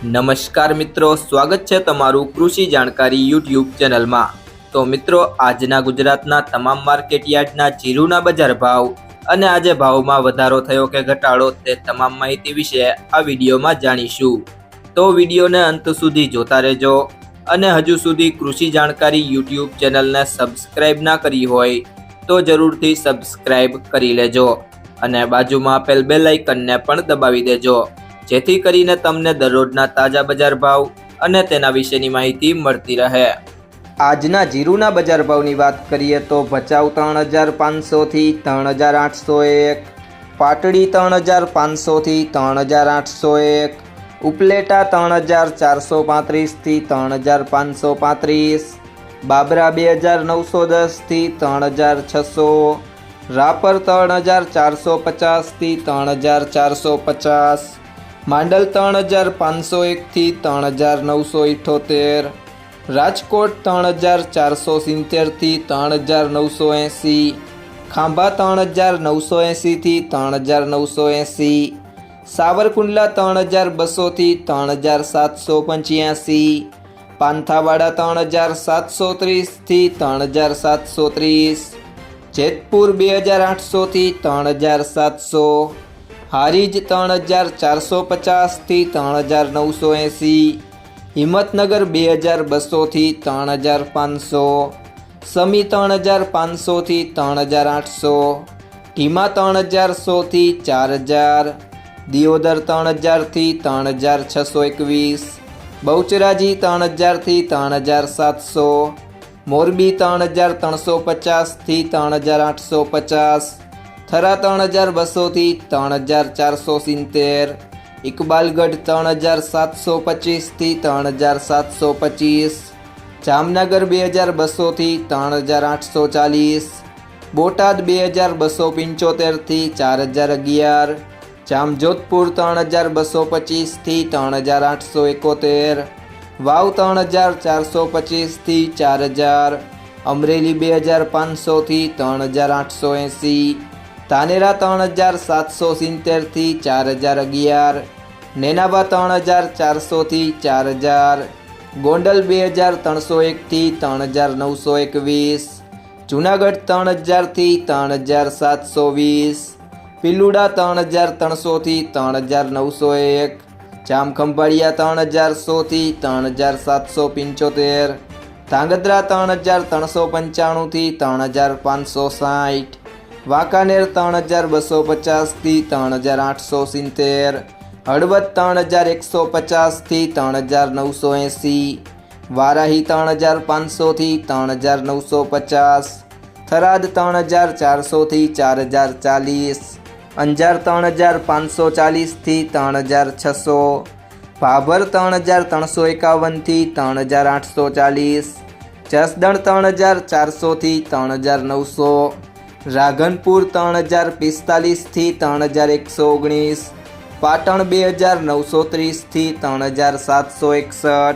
નમસ્કાર મિત્રો, સ્વાગત છે તમારું કૃષિ જાણકારી યુટ્યુબ ચેનલમાં। તો મિત્રો, આજના ગુજરાતના તમામ માર્કેટ યાર્ડના જીરુના બજાર ભાવ અને આજે ભાવમાં વધારો થયો કે ઘટાડો તે તમામ માહિતી વિશે આ વિડીયોમાં જાણીશું। તો વિડીયોને અંત સુધી જોતા રહેજો અને હજુ સુધી કૃષિ જાણકારી યુટ્યુબ ચેનલને સબસ્ક્રાઇબ ના કરી હોય તો જરૂરથી સબસ્ક્રાઇબ કરી લેજો અને બાજુમાં આપેલ બેલ આઇકનને પણ દબાવી દેજો, જેથી કરીને તમને દરરોજના તાજા બજાર ભાવ અને તેના વિશેની માહિતી મળતી રહે। આજના જીરુના બજાર ભાવની વાત કરીએ તો ભચાઉ 3500 થી 3801, પાટડી 3500 થી 3801, ઉપલેટા 3435 થી 3535, બાબરા 2910 થી 3600, રાપર 3450 થી 3450, માંડલ 3501 થી 3978, રાજકોટ 3470 થી 3980, ખાંભા 3980 થી 3980, સાવરકુંડલા 3200 થી 3785, પાંથાવાડા 3730 થી 3730, જેતપુર 2800 થી 3700, હારીજ 3450 થી 3980, હિંમતનગર 2200 થી 3500, સમી 3500 થી 3800, ઢીમા 3100 થી 4000, દિયોદર 3000 થી 3621, બહુચરાજી 3000 થી 3700, મોરબી 3350 થી 3850, થરા 3200 થી 3470, ઇકબાલગઢ 3725 થી 3725, જામનગર 2200 થી 3840, બોટાદ 2275 થી 4011, જામજોધપુર 3225 થી 3871, વાવ 3425 થી 4000, અમરેલી 2500 થી 3880, ધાનેરા 3770 થી 4011, નેનાવા 3400 થી 4000, ગોંડલ 2301 થી 3921, જૂનાગઢ 3000 થી 3720, પિલુડા 3300 થી 3901, જામખંભાળિયા 3100 થી 3775, ધાંગધ્રા 3395 થી 3560, વાંકાનેર 3250 થી 3870, હળવદ 3150 થી 3980, વારાહી 3500 થી 3950, થરાદ 3400 થી 4040, અંજાર 3540 થી 3600, ભાભર 3351 થી 3840, જસદણ 3400 થી 3900, રાધનપુર 3045 થી 3119, પાટણ 2930 થી 3761,